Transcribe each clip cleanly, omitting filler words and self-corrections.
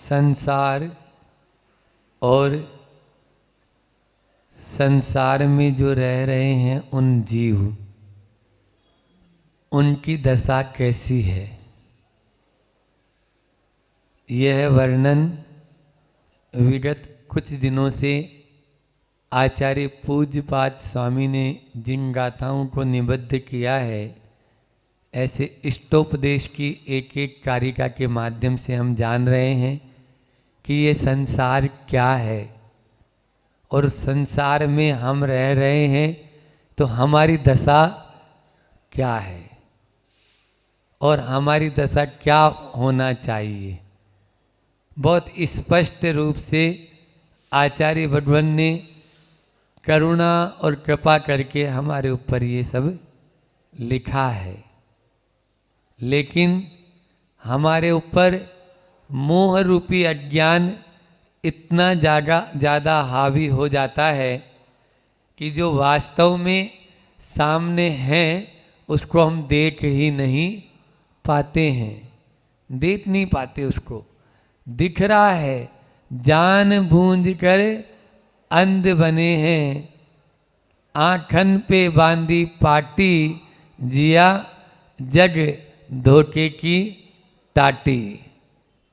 संसार और संसार में जो रह रहे हैं उन जीव, उनकी दशा कैसी है, यह वर्णन विगत कुछ दिनों से आचार्य पूज्यपाद स्वामी ने जिन गाथाओं को निबद्ध किया है, ऐसे इष्टोपदेश की एक एक कारिका के माध्यम से हम जान रहे हैं कि ये संसार क्या है और संसार में हम रह रहे हैं तो हमारी दशा क्या है और हमारी दशा क्या होना चाहिए। बहुत स्पष्ट रूप से आचार्य भगवान ने करुणा और कृपा करके हमारे ऊपर ये सब लिखा है, लेकिन हमारे ऊपर मोह रूपी अज्ञान इतना ज़्यादा हावी हो जाता है कि जो वास्तव में सामने है उसको हम देख ही नहीं पाते हैं, देख नहीं पाते उसको। दिख रहा है, जान बूझ कर अंध बने हैं, आँखन पे बांधी पाटी, जिया जग धोखे की टाटी,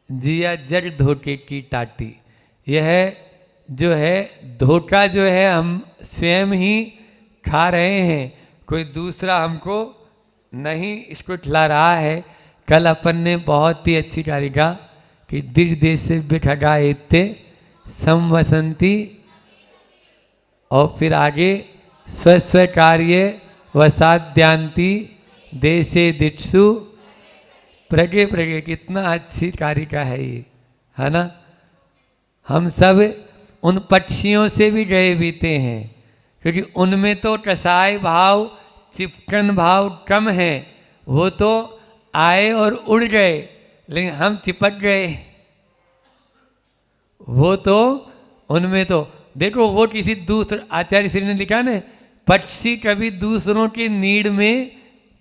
जिया जग धोखे की टाटी। यह जो है धोखा जो है हम स्वयं ही खा रहे हैं, कोई दूसरा हमको नहीं इसको खिला रहा है। कल अपन ने बहुत ही अच्छी कारिका कि दिग देश से बिठगा इत्ते समवसंती, और फिर आगे स्वस्व कार्य वसाद्यांति देशे दिक्षु प्रगे प्रगे। कितना अच्छी कारिका है ये, है ना। हम सब उन पक्षियों से भी गए बीते हैं, क्योंकि उनमें तो कसाय भाव चिपकन भाव कम है, वो तो आए और उड़ गए, लेकिन हम चिपक गए। वो तो उनमें तो देखो, वो किसी दूसरे, आचार्य श्री ने लिखा ना, पक्षी कभी दूसरों की नीड में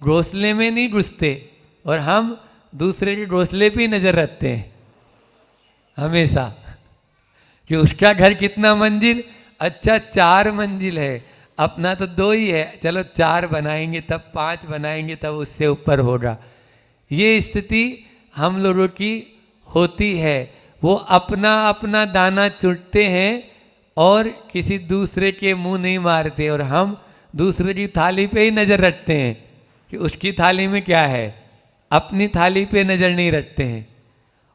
घोंसले में नहीं घुसते, और हम दूसरे के घोंसले पे नजर रखते हैं हमेशा कि उसका घर कितना मंजिल, अच्छा 4 मंजिल है, अपना तो 2 ही है, चलो 4 बनाएंगे तब 5 बनाएंगे तब उससे ऊपर होगा। ये स्थिति हम लोगों की होती है। वो अपना अपना दाना चुनते हैं और किसी दूसरे के मुंह नहीं मारते, और हम दूसरे की थाली पे ही नज़र रखते हैं कि उसकी थाली में क्या है, अपनी थाली पे नज़र नहीं रखते हैं।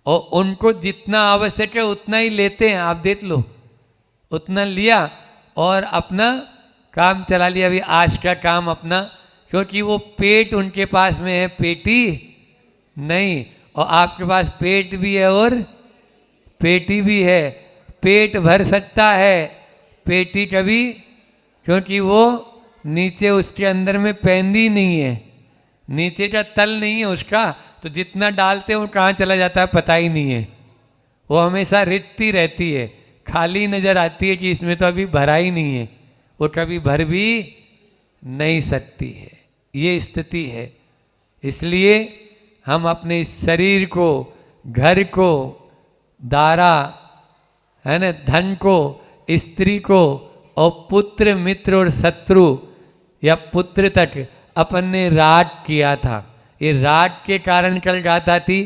और उनको जितना आवश्यक है उतना ही लेते हैं, आप देख लो, उतना लिया और अपना काम चला लिया। अभी आज का काम अपना, क्योंकि वो पेट उनके पास में है, पेटी नहीं, और आपके पास पेट भी है और पेटी भी है। पेट भर सकता है, पेटी कभी, क्योंकि वो नीचे उसके अंदर में पैंदी नहीं है, नीचे का तल नहीं है उसका, तो जितना डालते हैं वो कहाँ चला जाता है पता ही नहीं है। वो हमेशा रिटती रहती है, खाली नज़र आती है कि इसमें तो अभी भरा ही नहीं है, वो कभी भर भी नहीं सकती है। ये स्थिति है। इसलिए हम अपने शरीर को, घर को, दारा है ना, धन को, स्त्री को, और पुत्र मित्र और शत्रु या पुत्र तक अपन ने राग किया था। ये राग के कारण कल गाथा थी,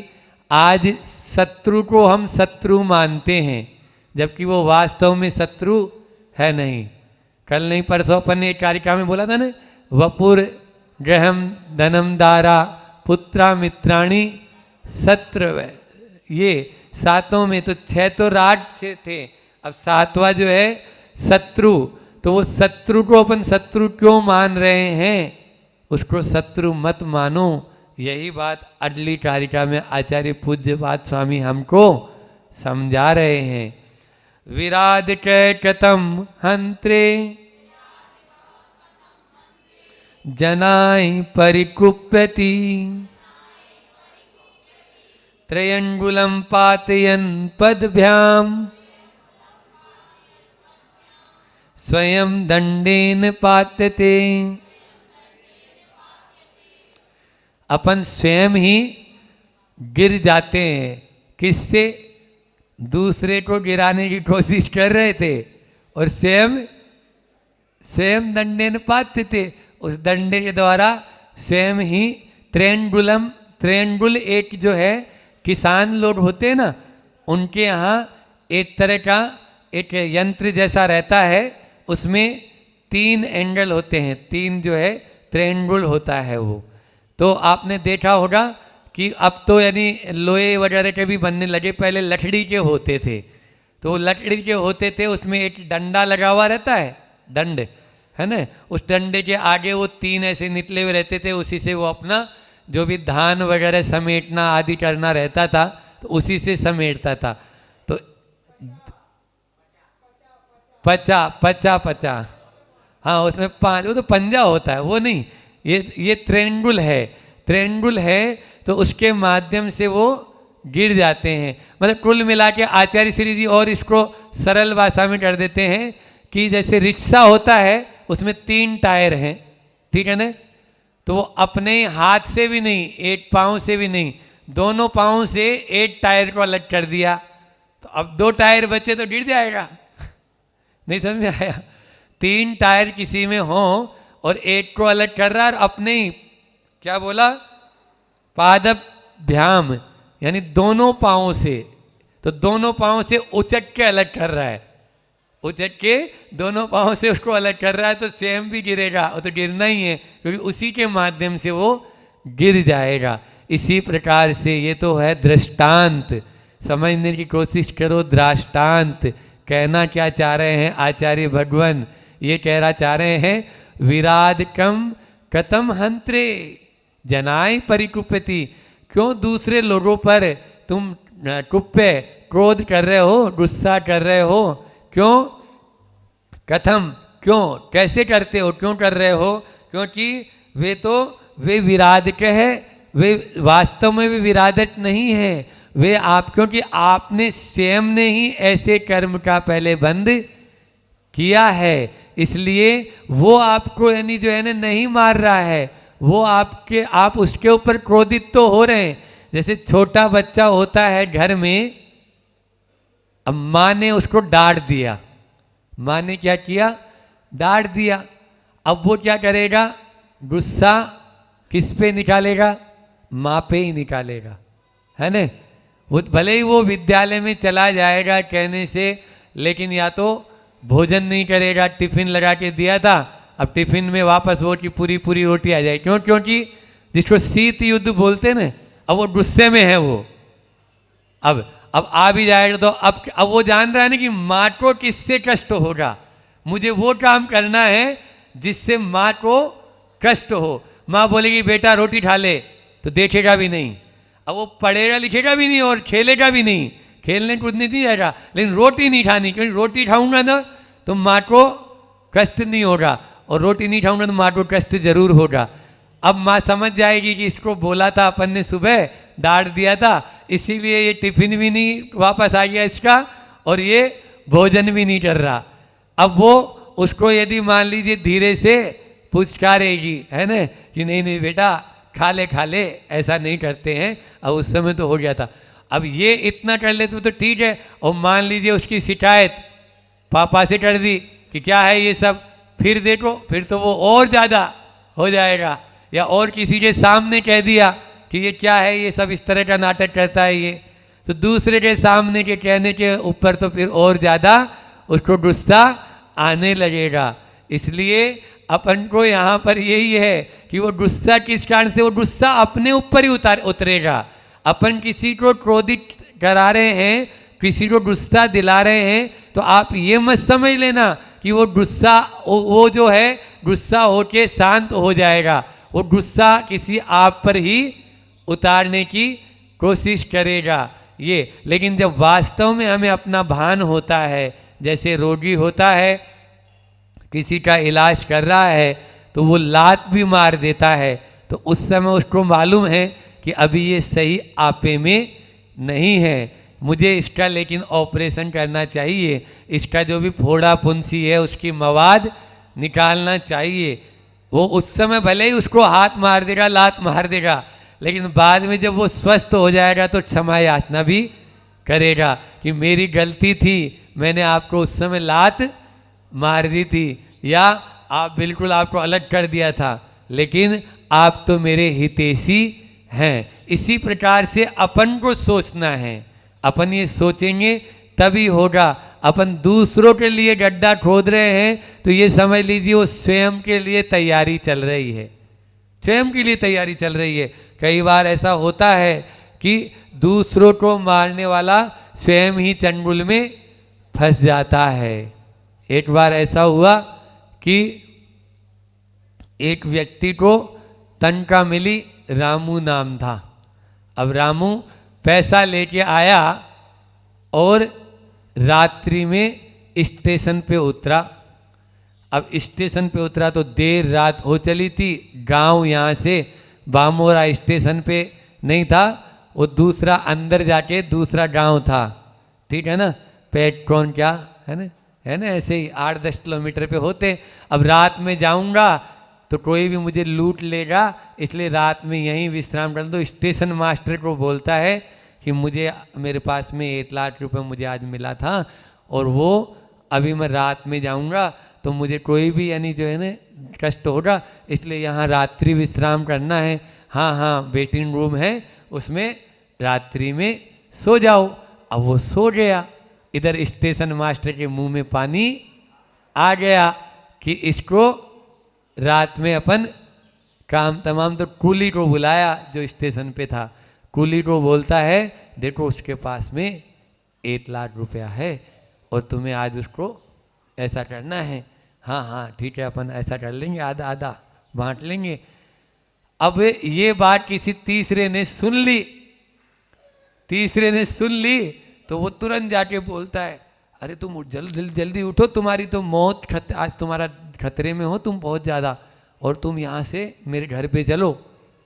आज शत्रु को हम शत्रु मानते हैं, जबकि वो वास्तव में शत्रु है नहीं। कल नहीं परसों अपन ने एक कारिका में बोला था ना, वपुर गृहम धनम दारा पुत्रा मित्राणी शत्रु। ये 7 में तो 6 तो राग से थे, अब 7वां जो है शत्रु। तो वो शत्रु को अपन शत्रु क्यों मान रहे हैं, उसको शत्रु मत मानो। यही बात अगली कारिका में आचार्य पूज्यपाद स्वामी हमको समझा रहे हैं। विराज कैकतम हंत्रे जनाय परिकुप्यति, त्रयंगुलम पातयन पदभ्याम स्वयं दंडेन पात्यते। अपन स्वयं ही गिर जाते हैं, किससे, दूसरे को गिराने की कोशिश कर रहे थे और स्वयं दंडेन पाते थे। उस डंडे के द्वारा स्वयं ही त्रेंडुल एक जो है किसान लोग होते हैं ना, उनके यहाँ एक तरह का एक यंत्र जैसा रहता है, उसमें 3 एंगल होते हैं, 3 जो है त्रेंडुल होता है वो। तो आपने देखा होगा कि अब तो यानी लोहे वगैरह के भी बनने लगे, पहले लकड़ी के होते थे। तो लकड़ी के होते थे, उसमें एक डंडा लगा हुआ रहता है, दंड है ना, उस डंडे के आगे वो 3 ऐसे निकले हुए रहते थे, उसी से वो अपना जो भी धान वगैरह समेटना आदि करना रहता था, तो उसी से समेटता था। तो पचा हाँ, उसमें 5, वो तो पंजा होता है, वो नहीं, ये त्रेंडुल है, तो उसके माध्यम से वो गिर जाते हैं। मतलब कुल मिला के आचार्य श्री जी और इसको सरल भाषा में कर देते हैं कि जैसे रिक्शा होता है, उसमें 3 टायर हैं, ठीक है ना, तो वो अपने हाथ से भी नहीं, एक पाँव से भी नहीं, दोनों पाँव से एक टायर को अलग कर दिया, तो अब 2 टायर बचे तो गिर जाएगा। नहीं समझ में आया? 3 टायर किसी में हो और एक को अलग कर रहा है, और अपने ही क्या बोला, पादभ्याम यानी दोनों पाँव से, तो दोनों पाँव से उचक के अलग कर रहा है, उचक के दोनों पाँव से उसको अलग कर रहा है, तो स्वयं भी गिरेगा, और तो गिरना ही है, क्योंकि उसी के माध्यम से वो गिर जाएगा। इसी प्रकार से ये तो है दृष्टांत, समझने की कोशिश करो। दृष्टांत कहना क्या चाह रहे हैं आचार्य भगवान? ये कहना चाह रहे हैं विराधकम कतम हंत्रे जनाय परिकुपति, क्यों दूसरे लोगों पर तुम कुप्पे क्रोध कर रहे हो, गुस्सा कर रहे हो, क्यों? कथम क्यों, कैसे करते हो, क्यों कर रहे हो? क्योंकि वे विराधक है, वे वास्तव में वे विराधक नहीं है, वे आप, क्योंकि आपने स्वयं ने ही ऐसे कर्म का पहले बंद किया है, इसलिए वो आपको यानी जो है ना नहीं मार रहा है, वो आप उसके ऊपर क्रोधित तो हो रहे हैं। जैसे छोटा बच्चा होता है घर में, अब माँ ने उसको डांट दिया, माँ ने क्या किया, डांट दिया, अब वो क्या करेगा, गुस्सा किस पे निकालेगा, माँ पे ही निकालेगा, है ना। वो भले ही वो विद्यालय में चला जाएगा कहने से, लेकिन या तो भोजन नहीं करेगा, टिफिन लगा के दिया था, अब टिफिन में वापस वो की पूरी पूरी रोटी आ जाए, क्योंकि जिसको शीत युद्ध बोलते ना, अब वो गुस्से में है, वो अब आ भी जाएगा, तो अब वो जान रहा है ना कि माँ को किससे कष्ट होगा, मुझे वो काम करना है जिससे माँ को कष्ट हो। माँ बोलेगी बेटा रोटी खा ले, तो देखेगा भी नहीं, अब वो पढ़ेगा लिखेगा भी नहीं और खेलेगा भी नहीं, खेलने कूदने नहीं जाएगा, लेकिन रोटी नहीं खानी, क्योंकि रोटी खाऊंगा ना तो माँ को कष्ट नहीं होगा, और रोटी नहीं खाऊंगा तो माँ को कष्ट जरूर होगा। अब माँ समझ जाएगी कि इसको बोला था अपन ने, सुबह डांट दिया था, इसीलिए ये टिफिन भी नहीं वापस आ गया इसका, और ये भोजन भी नहीं कर रहा। अब वो उसको यदि मान लीजिए धीरे से पुचकारेगी, है ना, कि नहीं नहीं बेटा खा ले, ऐसा नहीं करते हैं, अब उस समय तो हो गया था, अब ये इतना कर लेते तो ठीक है। और मान लीजिए उसकी शिकायत पापा से कर दी कि क्या है ये सब, फिर देखो, फिर तो वो और ज़्यादा हो जाएगा, या और किसी के सामने कह दिया कि ये क्या है, ये सब इस तरह का नाटक करता है ये, तो दूसरे के सामने के कहने के ऊपर तो फिर और ज़्यादा उसको गुस्सा आने लगेगा। इसलिए अपन को यहाँ पर यही है कि वो गुस्सा किस कारण से, वो गुस्सा अपने ऊपर ही उतरेगा। अपन किसी को क्रोधित करा रहे हैं, किसी को गुस्सा दिला रहे हैं, तो आप ये मत समझ लेना कि वो गुस्सा, वो जो है गुस्सा होके शांत हो जाएगा, वो गुस्सा किसी आप पर ही उतारने की कोशिश करेगा ये। लेकिन जब वास्तव में हमें अपना भान होता है, जैसे रोगी होता है, किसी का इलाज कर रहा है, तो वो लात भी मार देता है, तो उस समय उसको मालूम है कि अभी ये सही आपे में नहीं है, मुझे इसका लेकिन ऑपरेशन करना चाहिए, इसका जो भी फोड़ा फुंसी है उसकी मवाद निकालना चाहिए। वो उस समय भले ही उसको हाथ मार देगा, लात मार देगा, लेकिन बाद में जब वो स्वस्थ हो जाएगा तो क्षमा याचना भी करेगा कि मेरी गलती थी, मैंने आपको उस समय लात मार दी थी, या आप बिल्कुल आपको अलग कर दिया था, लेकिन आप तो मेरे हितैषी हैं। इसी प्रकार से अपन को सोचना है। अपन ये सोचेंगे तभी होगा। अपन दूसरों के लिए गड्ढा खोद रहे हैं तो ये समझ लीजिए वो स्वयं के लिए तैयारी चल रही है, स्वयं के लिए तैयारी चल रही है। कई बार ऐसा होता है कि दूसरों को मारने वाला स्वयं ही चंगुल में फंस जाता है। एक बार ऐसा हुआ कि एक व्यक्ति को तनख्वाह मिली, रामू नाम था। अब रामू पैसा लेके आया और रात्रि में स्टेशन पे उतरा। अब स्टेशन पे उतरा तो देर रात हो चली थी। गांव यहाँ से बामोरा स्टेशन पे नहीं था, वो दूसरा अंदर जाके दूसरा गांव था, ठीक है ना। पेट्रोन क्या है ना ऐसे ही 8-10 किलोमीटर पे होते। अब रात में जाऊंगा तो कोई भी मुझे लूट लेगा, इसलिए रात में यहीं विश्राम कर दो। स्टेशन मास्टर को बोलता है कि मुझे मेरे पास में 1 लाख रुपए मुझे आज मिला था और वो अभी मैं रात में जाऊंगा तो मुझे कोई भी यानी जो है ना कष्ट होगा, इसलिए यहाँ रात्रि विश्राम करना है। हाँ हाँ वेटिंग रूम है, उसमें रात्रि में सो जाओ। अब वो सो गया। इधर स्टेशन मास्टर के मुंह में पानी आ गया कि इसको रात में अपन काम तमाम। तो कूली को बुलाया जो स्टेशन पे था। कूली को बोलता है देखो उसके पास में 1 लाख रुपया है और तुम्हें आज उसको ऐसा करना है। हाँ हाँ ठीक है अपन ऐसा कर लेंगे, आधा आधा बांट लेंगे। अब ये बात किसी तीसरे ने सुन ली। तीसरे ने सुन ली तो वो तुरंत जाके बोलता है अरे तुम जल्दी उठो, तुम्हारी तो मौत आज तुम्हारा खतरे में हो तुम बहुत ज़्यादा, और तुम यहाँ से मेरे घर पे चलो,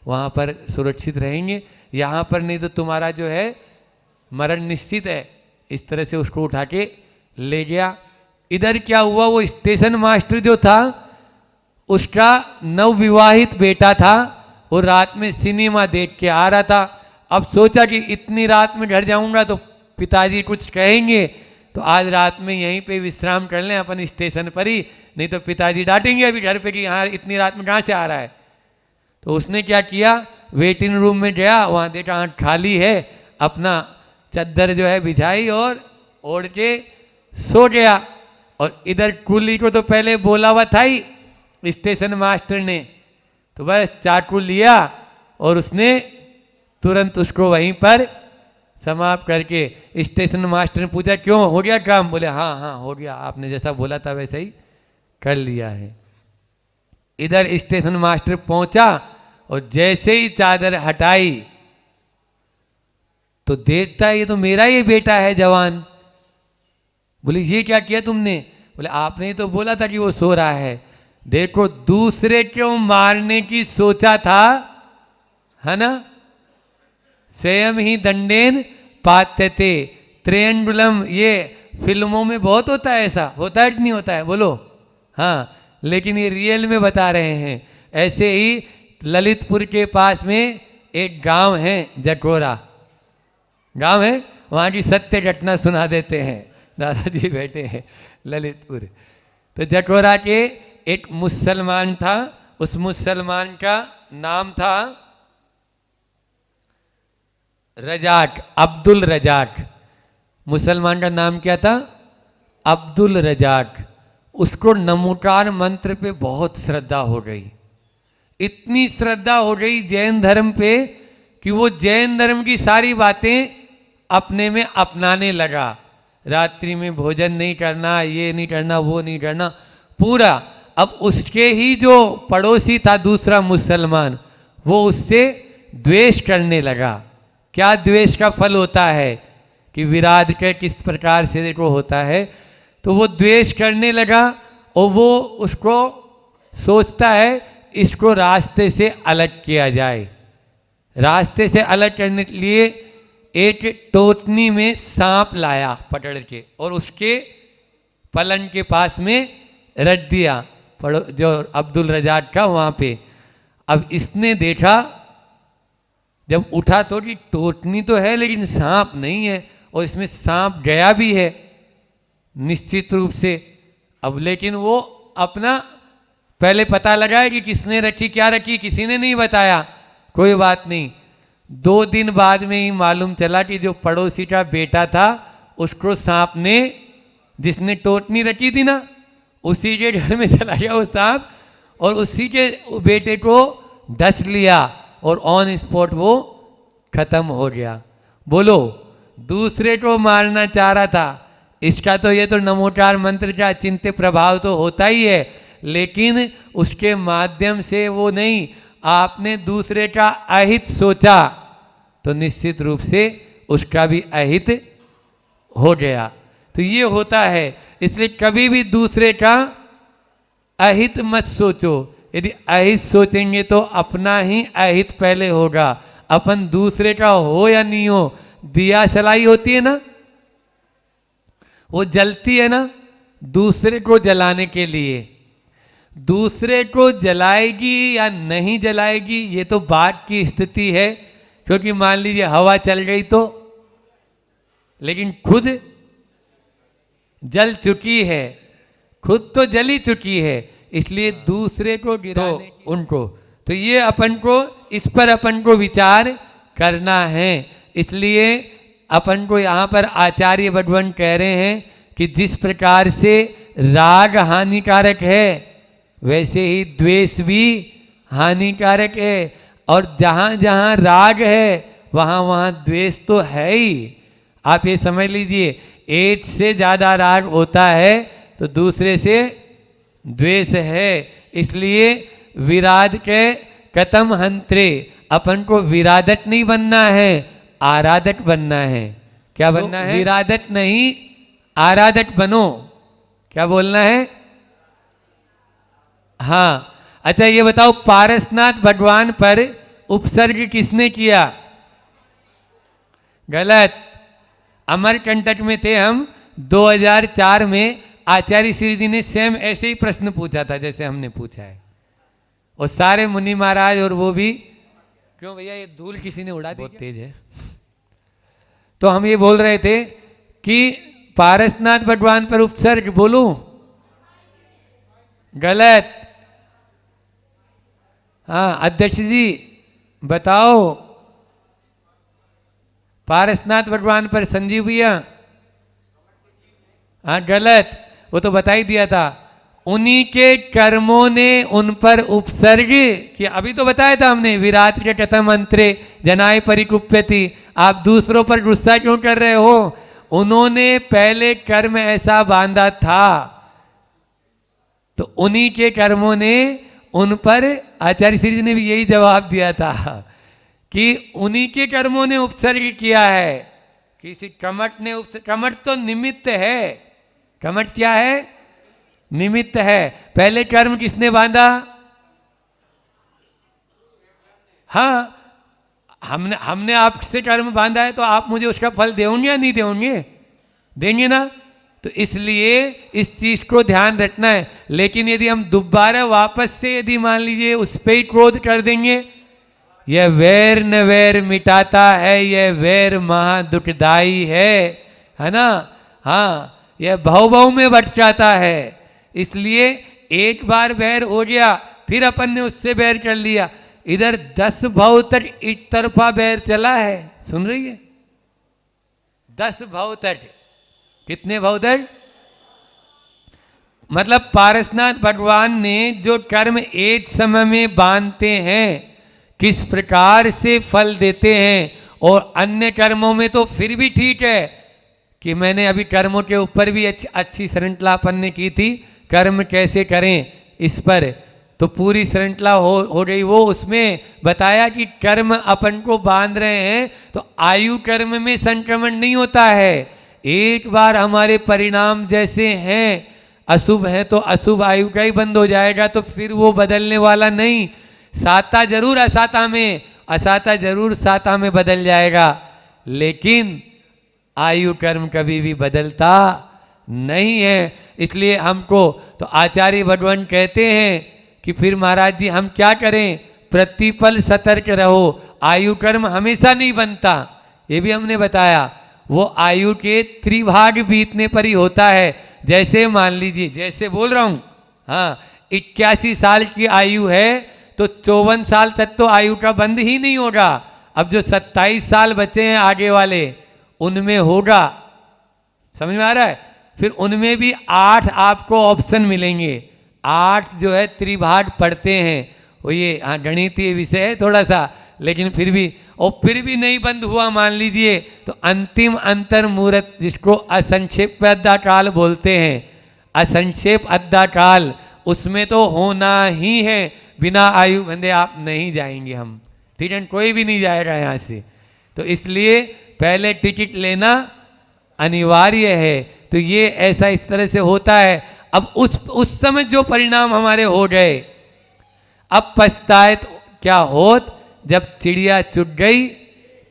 वहाँ पर सुरक्षित रहेंगे। यहाँ पर नहीं तो तुम्हारा जो है मरण निश्चित है। इस तरह से उसको उठा के ले गया। इधर क्या हुआ, वो स्टेशन मास्टर जो था उसका नवविवाहित बेटा था, वो रात में सिनेमा देख के आ रहा था। अब सोचा कि इतनी रात में घर जाऊंगा तो पिताजी कुछ कहेंगे, तो आज रात में यहीं पे विश्राम कर लें अपन स्टेशन पर ही, नहीं तो पिताजी डांटेंगे अभी घर पे कि यहाँ इतनी रात में कहाँ से आ रहा है। तो उसने क्या किया, वेटिंग रूम में गया, वहाँ देखा हाँ खाली है, अपना चद्दर जो है बिछाई और ओढ़ के सो गया। और इधर कुली को तो पहले बोला हुआ था ही स्टेशन मास्टर ने, तो बस चाकू लिया और उसने तुरंत उसको वहीं पर समाप्त करके। स्टेशन मास्टर ने पूछा क्यों, हो गया काम? बोले हाँ हाँ हो गया, आपने जैसा बोला था वैसे ही कर लिया है। इधर स्टेशन मास्टर पहुंचा और जैसे ही चादर हटाई तो देखता है ये तो मेरा ही बेटा है जवान। बोले ये क्या किया तुमने? बोले आपने ही तो बोला था कि वो सो रहा है। देखो दूसरे क्यों मारने की सोचा था, है ना। स्वयं ही दंडेन पात्यते त्रियंगुलम, ये फिल्मों में बहुत होता है, ऐसा होता है कि नहीं होता है बोलो? हाँ, लेकिन ये रियल में बता रहे हैं। ऐसे ही ललितपुर के पास में एक गांव है जटोरा, गांव है, वहाँ की सत्य घटना सुना देते हैं। दादाजी बैठे हैं ललितपुर। तो जटोरा के एक मुसलमान था, उस मुसलमान का नाम था रजाक, अब्दुल रजाक। मुसलमान का नाम क्या था? अब्दुल रजाक। उसको नमोकार मंत्र पे बहुत श्रद्धा हो गई, इतनी श्रद्धा हो गई जैन धर्म पे कि वो जैन धर्म की सारी बातें अपने में अपनाने लगा। रात्रि में भोजन नहीं करना, ये नहीं करना, वो नहीं करना, पूरा। अब उसके ही जो पड़ोसी था दूसरा मुसलमान, वो उससे द्वेष करने लगा। क्या द्वेष का फल होता है कि विराट के किस प्रकार से देखो होता है, तो वो द्वेष करने लगा और वो उसको सोचता है इसको रास्ते से अलग किया जाए। रास्ते से अलग करने के लिए एक टोटनी में सांप लाया पकड़ के और उसके पलंग के पास में रख दिया, जो अब्दुल रजाक का वहाँ पे। अब इसने देखा, जब उठा तो कि टोटनी तो है लेकिन सांप नहीं है, और इसमें सांप गया भी है निश्चित रूप से। अब लेकिन वो अपना पहले पता लगाया कि किसने रखी क्या रखी, किसी ने नहीं बताया, कोई बात नहीं। 2 दिन बाद में ही मालूम चला कि जो पड़ोसी का बेटा था उसको सांप ने, जिसने टोटनी रखी थी ना, उसी के घर में चला गया वो सांप और उसी के बेटे को डस लिया और ऑन स्पॉट वो खत्म हो गया। बोलो, दूसरे को मारना चाह रहा था। इसका तो ये तो नमोकार मंत्र का अचिंत्य प्रभाव तो होता ही है, लेकिन उसके माध्यम से वो नहीं, आपने दूसरे का अहित सोचा तो निश्चित रूप से उसका भी अहित हो गया। तो ये होता है, इसलिए कभी भी दूसरे का अहित मत सोचो। यदि अहित सोचेंगे तो अपना ही अहित पहले होगा। अपन दूसरे का हो या नहीं हो, दिया सलाई होती है ना, वो जलती है ना दूसरे को जलाने के लिए। दूसरे को जलाएगी या नहीं जलाएगी ये तो बात की स्थिति है, क्योंकि मान लीजिए हवा चल गई तो, लेकिन खुद जल चुकी है, खुद तो जली चुकी है, इसलिए दूसरे को गिराने तो उनको, तो ये अपन को, इस पर अपन को विचार करना है। इसलिए अपन को यहाँ पर आचार्य भगवान कह रहे हैं कि जिस प्रकार से राग हानिकारक है वैसे ही द्वेष भी हानिकारक है, और जहाँ जहाँ राग है वहाँ वहाँ द्वेष तो है ही। आप ये समझ लीजिए, एक से ज़्यादा राग होता है तो दूसरे से द्वेष है। इसलिए विराध के कतम हंत्रे, अपन को विराधक नहीं बनना है, आराधक बनना है। क्या बनना है? विराधक नहीं, आराधक बनो। क्या बोलना है? हाँ, अच्छा ये बताओ, पारसनाथ भगवान पर उपसर्ग किसने किया? गलत। अमरकंटक में थे हम 2004 में, आचार्य श्री जी ने सेम ऐसे ही प्रश्न पूछा था जैसे हमने पूछा है, और सारे मुनि महाराज और वो भी, क्यों भैया ये धूल किसी ने उड़ा दी? बहुत तेज है। तो हम ये बोल रहे थे कि पारसनाथ भगवान पर उपसर्ग बोलूं? गलत। हाँ अध्यक्ष जी बताओ, पारसनाथ भगवान पर संजीव भैया? हाँ गलत, वो तो बता ही दिया था। उन्हीं के कर्मों ने उन पर उपसर्ग किया, अभी तो बताया था हमने, विराट के कथम अंतरे जनाय परिकुप्यति। आप दूसरों पर गुस्सा क्यों कर रहे हो? उन्होंने पहले कर्म ऐसा बांधा था, तो उन्हीं के कर्मों ने उन पर, आचार्य श्री जी ने भी यही जवाब दिया था कि उन्हीं के कर्मों ने उपसर्ग किया है। किसी कमठ ने कमठ तो निमित्त है। कमठ क्या है? निमित्त है। पहले कर्म किसने बांधा? हाँ, हमने आपसे कर्म बांधा है तो आप मुझे उसका फल देंगे या नहीं देंगे? देंगे ना। तो इसलिए इस चीज को ध्यान रखना है। लेकिन यदि हम दोबारा वापस से यदि मान लीजिए उस पर ही क्रोध कर देंगे, यह वैर न वैर मिटाता है, यह वैर महा दुखदाई है ना। हाँ, यह भव भव में बट जाता है। इसलिए एक बार वैर हो गया, फिर अपन ने उससे वैर कर लिया, इधर 10 भव तक एक तरफा वैर चला है। सुन रही है? 10 भव तक। कितने भव तक? मतलब पारसनाथ भगवान ने जो कर्म एक समय में बांधते हैं, किस प्रकार से फल देते हैं, और अन्य कर्मों में तो फिर भी ठीक है कि मैंने अभी कर्मों के ऊपर भी अच्छी श्रृंखला अपन ने की थी, कर्म कैसे करें इस पर तो पूरी श्रृंखला हो गई। वो उसमें बताया कि कर्म अपन को बांध रहे हैं तो आयु कर्म में संक्रमण नहीं होता है। एक बार हमारे परिणाम जैसे हैं, अशुभ है तो अशुभ आयु का ही बंद हो जाएगा, तो फिर वो बदलने वाला नहीं। साता जरूर असाता में, असाता जरूर साता में बदल जाएगा, लेकिन आयु कर्म कभी भी बदलता नहीं है। इसलिए हमको तो आचार्य भगवान कहते हैं कि फिर महाराज जी हम क्या करें? प्रतिपल सतर्क रहो। आयु कर्म हमेशा नहीं बनता, ये भी हमने बताया। वो आयु के त्रिभाग बीतने पर ही होता है। जैसे मान लीजिए, जैसे बोल रहा हूँ, हाँ 81 साल की आयु है तो 54 साल तक तो आयु का बंद ही नहीं होगा। अब जो 27 साल बचे हैं आगे वाले, उनमें होगा। समझ में आ रहा है? फिर उनमें भी 8 आपको ऑप्शन मिलेंगे। 8 जो है त्रिभाग पढ़ते हैं। वो ये हाँ गणितीय विषय है थोड़ा सा, लेकिन फिर भी, और फिर भी नहीं बंद हुआ मान लीजिए, तो अंतिम अंतर मुहूर्त, जिसको असंक्षेप अद्धा काल बोलते हैं, असंक्षेप अद्धा काल, उसमें तो होना ही है। बिना आयु बंधे आप नहीं जाएंगे हम, ठीक है? कोई भी नहीं जाएगा यहाँ से। तो इसलिए पहले टिकट लेना अनिवार्य है। तो ये ऐसा इस तरह से होता है। अब उस समय जो परिणाम हमारे हो गए, अब पछताए तो क्या होत, जब चिड़िया चुग गई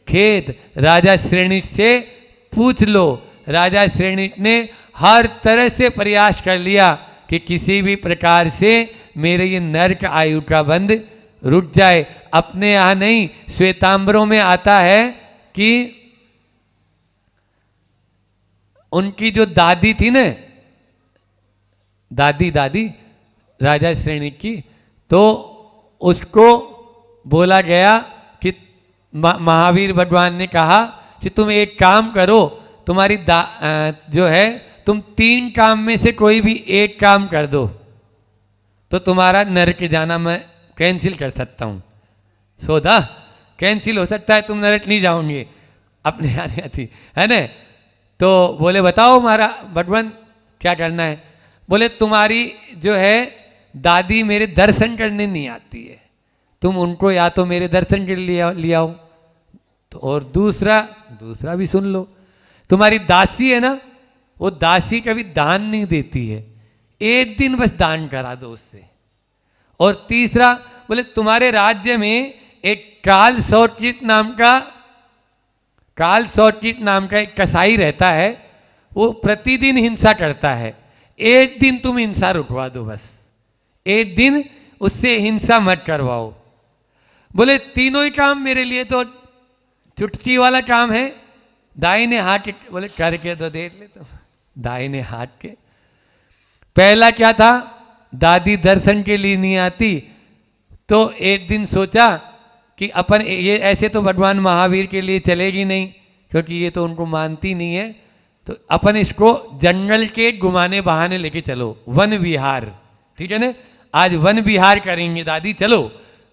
खेत। राजा श्रेणी से पूछ लो, राजा श्रेणी ने हर तरह से प्रयास कर लिया कि किसी भी प्रकार से मेरे ये नर्क आयु का बंध रुक जाए। अपने यहाँ नहीं, श्वेतांबरों में आता है कि उनकी जो दादी थी ना, दादी राजा श्रेणी की, तो उसको बोला गया कि महावीर भगवान ने कहा कि तुम एक काम करो, तुम्हारी जो है, तुम 3 काम में से कोई भी एक काम कर दो तो तुम्हारा नरक जाना मैं कैंसिल कर सकता हूँ। सोधा कैंसिल हो सकता है, तुम नरक नहीं जाओगे, अपने आने आती है ना। तो बोले बताओ हमारा भगवान क्या करना है। बोले तुम्हारी जो है दादी मेरे दर्शन करने नहीं आती है, तुम उनको या तो मेरे दर्शन के लिए ले आओ, तो और दूसरा भी सुन लो, तुम्हारी दासी है ना, वो दासी कभी दान नहीं देती है, एक दिन बस दान करा दो उससे। और तीसरा बोले तुम्हारे राज्य में एक काल सौचित नाम का एक कसाई रहता है, वो प्रतिदिन हिंसा करता है, एक दिन तुम हिंसा रुकवा दो, बस एक दिन उससे हिंसा मत करवाओ। बोले तीनों ही काम मेरे लिए तो चुटकी वाला काम है, दाहिने हाथ के। बोले करके तो देख ले, तो दाहिने हाथ के। पहला क्या था, दादी दर्शन के लिए नहीं आती, तो एक दिन सोचा कि अपन ये ऐसे तो भगवान महावीर के लिए चलेगी नहीं, क्योंकि ये तो उनको मानती नहीं है, तो अपन इसको जंगल के घुमाने बहाने लेके चलो, वन विहार, ठीक है ना, आज वन विहार करेंगे दादी, चलो।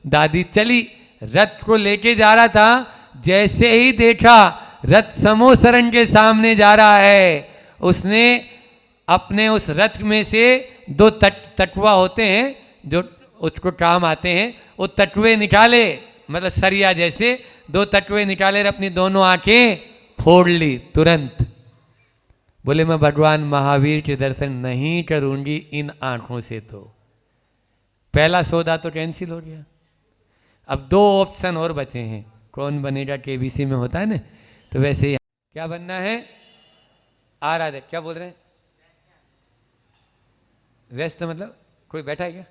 दादी चली, रथ को लेके जा रहा था, जैसे ही देखा रथ समोसरण के सामने जा रहा है, उसने अपने उस रथ में से 2 तटुआ होते हैं जो उसको काम आते हैं, वो तटुए निकाले, मतलब सरिया जैसे 2 तटुए निकाले और अपनी दोनों आंखें फोड़ ली तुरंत। बोले मैं भगवान महावीर के दर्शन नहीं करूंगी इन आंखों से। तो पहला सौदा तो कैंसिल हो गया। अब 2 ऑप्शन और बचे हैं, कौन बनेगा, केबीसी में होता है ना, तो वैसे ही क्या बनना है, आराधक। क्या बोल रहे हैं, व्यस्त मतलब कोई बैठा है क्या,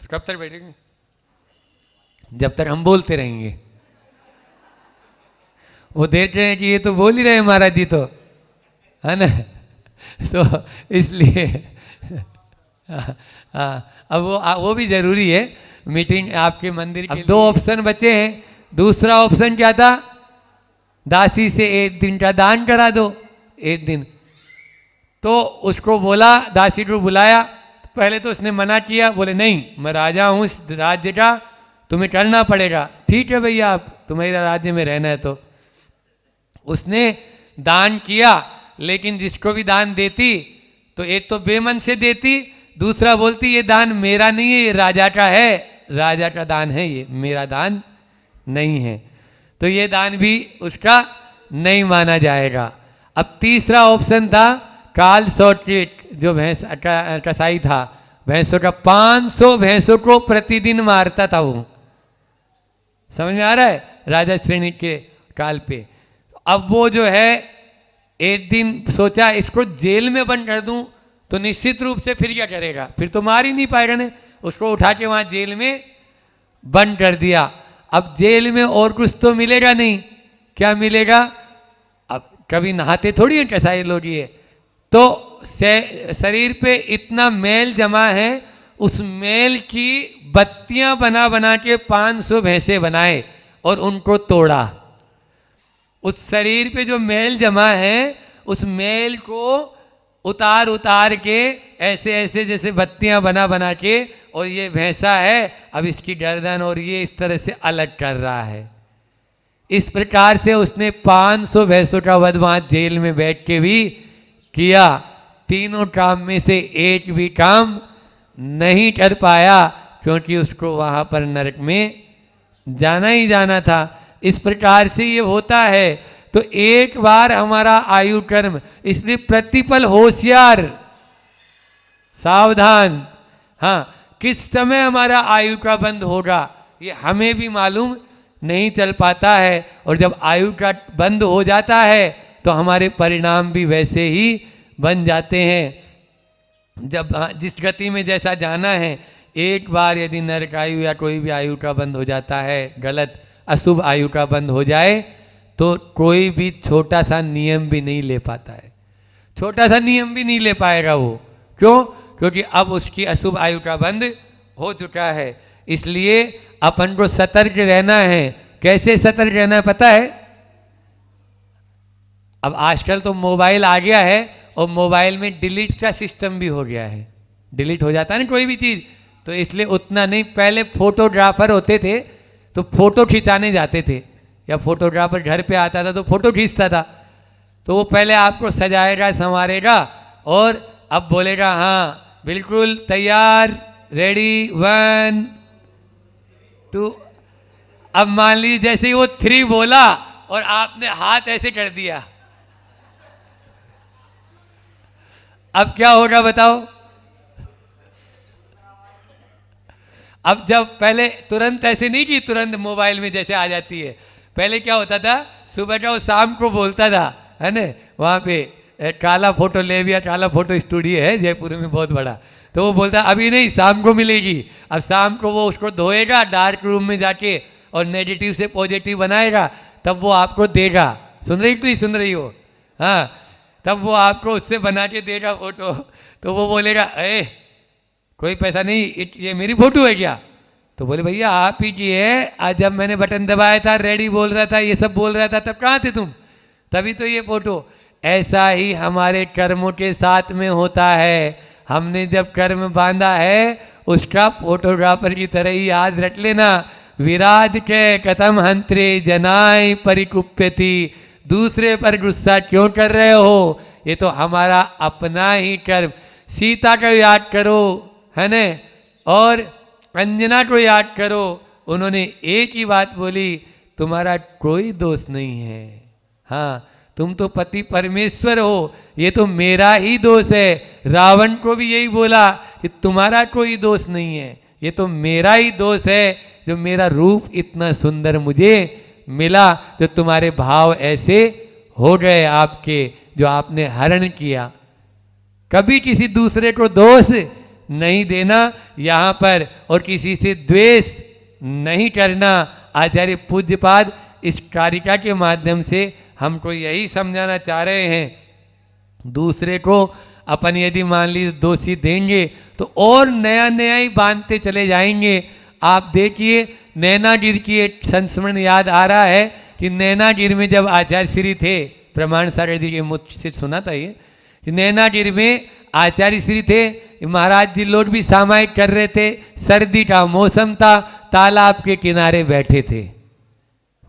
तो कब तक बैठेंगे, जब तक हम बोलते रहेंगे। वो देख रहे हैं कि ये तो बोल ही रहे महाराज जी, तो है ना, तो इसलिए अब वो भी जरूरी है, मीटिंग आपके मंदिर के। अब 2 ऑप्शन बचे हैं। दूसरा ऑप्शन क्या था, दासी से 1 दिन का दान करा दो, 1 दिन। तो उसको बोला, दासी को बुलाया, पहले तो उसने मना किया, बोले नहीं मैं राजा हूँ इस राज्य का, तुम्हें करना पड़ेगा। ठीक है भैया, आप तुम्हारे राज्य में रहना है। तो उसने दान किया, लेकिन जिसको भी दान देती तो एक तो बेमन से देती, दूसरा बोलती ये दान मेरा नहीं है, ये राजा का है, राजा का दान है, ये मेरा दान नहीं है। तो ये दान भी उसका नहीं माना जाएगा। अब तीसरा ऑप्शन था काल सौचिक, जो भैंस कसाई था, भैंसों का 500 भैंसों को प्रतिदिन मारता था वो। समझ में आ रहा है, राजा श्रेणी के काल पे। अब वो जो है एक दिन सोचा इसको जेल में बंद कर दूं, तो निश्चित रूप से फिर क्या करेगा, फिर तो मार ही नहीं पाएगा ने। उसको उठा के वहां जेल में बंद कर दिया। अब जेल में और कुछ तो मिलेगा नहीं, क्या मिलेगा? अब कभी नहाते थोड़ी हैं कसाई लोग ये, तो शरीर पे इतना मैल जमा है, उस मैल की बत्तियां बना बना के 500 भैंसे बनाए और उनको तोड़ा। उस शरीर पे जो मैल जमा है उस मैल को उतार उतार के ऐसे ऐसे जैसे बत्तियां बना बना के, और ये भैंसा है, अब इसकी गर्दन और ये इस तरह से अलग कर रहा है। इस प्रकार से उसने 500 भैंसों का वध वहां जेल में बैठ के भी किया। तीनों काम में से एक भी काम नहीं कर पाया, क्योंकि उसको वहां पर नरक में जाना ही जाना था। इस प्रकार से ये होता है। तो एक बार हमारा आयु कर्म, इसलिए प्रतिपल होशियार, सावधान। हाँ, किस समय हमारा आयु का बंद होगा ये हमें भी मालूम नहीं चल पाता है, और जब आयु का बंद हो जाता है तो हमारे परिणाम भी वैसे ही बन जाते हैं। जब जिस गति में जैसा जाना है, एक बार यदि नरक आयु या कोई भी आयु का बंद हो जाता है, गलत अशुभ आयु का बंद हो जाए, तो कोई भी छोटा सा नियम भी नहीं ले पाता है। छोटा सा नियम भी नहीं ले पाएगा वो। क्यों? क्योंकि अब उसकी अशुभ आयु का बंद हो चुका है। इसलिए अपन को सतर्क रहना है। कैसे सतर्क रहना है पता है? अब आजकल तो मोबाइल आ गया है, और मोबाइल में डिलीट का सिस्टम भी हो गया है। डिलीट हो जाता है ना कोई भी चीज़, तो इसलिए उतना नहीं। पहले फोटोग्राफर होते थे तो फोटो खिंचाने जाते थे, या फोटोग्राफर घर पे आता था तो फोटो खींचता था। तो वो पहले आपको सजाएगा, संवारेगा, और अब बोलेगा हाँ बिल्कुल तैयार, रेडी, 1 2। अब मान लीजिए जैसे ही वो 3 बोला और आपने हाथ ऐसे कर दिया, अब क्या होगा बताओ? अब जब पहले तुरंत ऐसे नहीं कि तुरंत मोबाइल में जैसे आ जाती है, पहले क्या होता था, सुबह का वो शाम को बोलता था, है ना, वहाँ पे काला फोटो लेबिया, काला फोटो स्टूडियो है जयपुर में बहुत बड़ा, तो वो बोलता अभी नहीं, शाम को मिलेगी। अब शाम को वो उसको धोएगा डार्क रूम में जाके, और नेगेटिव से पॉजिटिव बनाएगा, तब वो आपको देगा। सुन रही तो ही सुन रही हो? हाँ, तब वो आपको उससे बना के देगा फोटो। तो वो बोलेगा कोई पैसा नहीं, ये मेरी फोटो है क्या? तो बोले भैया आप ही की है, आज जब मैंने बटन दबाया था, रेडी बोल रहा था, ये सब बोल रहा था, तब कहाँ थे तुम? तभी तो ये फोटो। ऐसा ही हमारे कर्मों के साथ में होता है। हमने जब कर्म बांधा है उसका फोटोग्राफर की तरह ही याद रख लेना। विराज के कथम हंत्रे जनाय परिकुप्यति, दूसरे पर गुस्सा क्यों कर रहे हो? ये तो हमारा अपना ही कर्म। सीता को याद करो, है न, और अंजना को याद करो, उन्होंने एक ही बात बोली, तुम्हारा कोई दोष नहीं है। हाँ, तुम तो पति परमेश्वर हो, ये तो मेरा ही दोष है। रावण को भी यही बोला कि तुम्हारा कोई दोष नहीं है, ये तो मेरा ही दोष है, जो मेरा रूप इतना सुंदर मुझे मिला, जो तुम्हारे भाव ऐसे हो गए आपके, जो आपने हरण किया। कभी किसी दूसरे को दोष नहीं देना यहाँ पर, और किसी से द्वेष नहीं करना। आचार्य पूज्यपाद इस कारिका के माध्यम से हमको यही समझाना चाह रहे हैं। दूसरे को अपन यदि मान लीजिए दोषी देंगे तो और नया नया ही बांधते चले जाएंगे। आप देखिए, नैनागिर की एक संस्मरण याद आ रहा है कि नैनागिर में जब आचार्य श्री थे, प्रमाण सागर जी के मुझ से सुना था ये, नैनागिर में आचार्य श्री थे, महाराज जी लोग भी सामायिक कर रहे थे, सर्दी का मौसम था, तालाब के किनारे बैठे थे।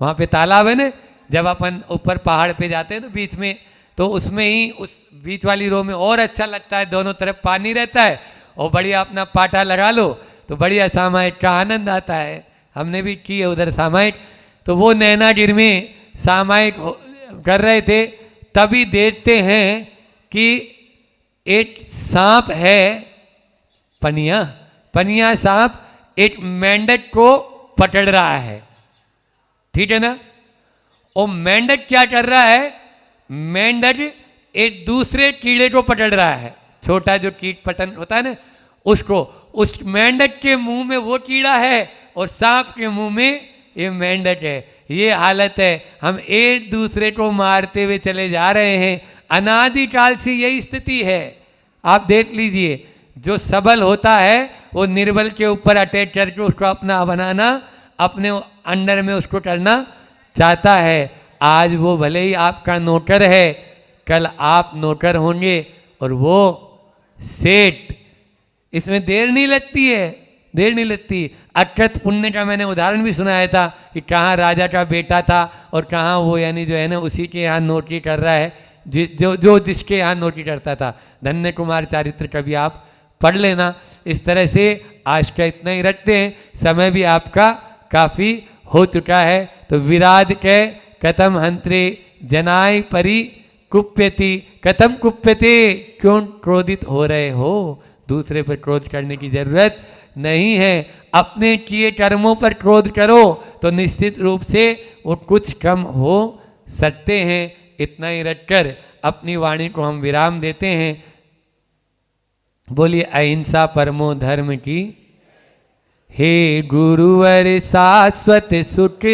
वहाँ पे तालाब है ना, जब अपन ऊपर पहाड़ पे जाते हैं तो बीच में, तो उसमें ही उस बीच वाली रो में और अच्छा लगता है, दोनों तरफ पानी रहता है, और बढ़िया अपना पाटा लगा लो तो बढ़िया सामायिक का आनंद आता है। हमने भी की है उधर सामायिक। तो वो नैनागिर में सामायिक कर रहे थे, तभी देखते हैं कि एक सांप है, पनिया सांप एक मेंढक को पकड़ रहा है, ठीक है ना। और मेंढक क्या कर रहा है, मेंढक एक दूसरे कीड़े को पकड़ रहा है, छोटा जो कीट पतंग होता है ना उसको। उस मेंढक के मुंह में वो कीड़ा है और सांप के मुंह में ये मेंढक है। ये हालत है, हम एक दूसरे को मारते हुए चले जा रहे हैं। अनादिकाल से यही स्थिति है। आप देख लीजिए, जो सबल होता है वो निर्बल के ऊपर अटैक करके उसको अपना बनाना, अपने अंडर में उसको करना चाहता है। आज वो भले ही आपका नौकर है, कल आप नौकर होंगे और वो सेठ। इसमें देर नहीं लगती है, देर नहीं लगती। अक्षत पुण्य का मैंने उदाहरण भी सुनाया था कि कहाँ राजा का बेटा था और कहाँ वो यानी जो है ना उसी के यहाँ नौकरी कर रहा है, जो जिसके यहाँ नौकरी करता था। धन्य कुमार चारित्र कभी आप पढ़ लेना। इस तरह से आज का इतना ही रखते हैं, समय भी आपका काफ़ी हो चुका है। तो विराध के कथम हंत्रे जनाय परि कुप्यति, कथम कुप्यते, क्यों क्रोधित हो रहे हो? दूसरे पर क्रोध करने की जरूरत नहीं है। अपने किए कर्मों पर क्रोध करो तो निश्चित रूप से वो कुछ कम हो सकते हैं। इतना ही रखकर अपनी वाणी को हम विराम देते हैं। बोलिए अहिंसा परमो धर्म की। हे गुरुवर शाश्वत सुकृत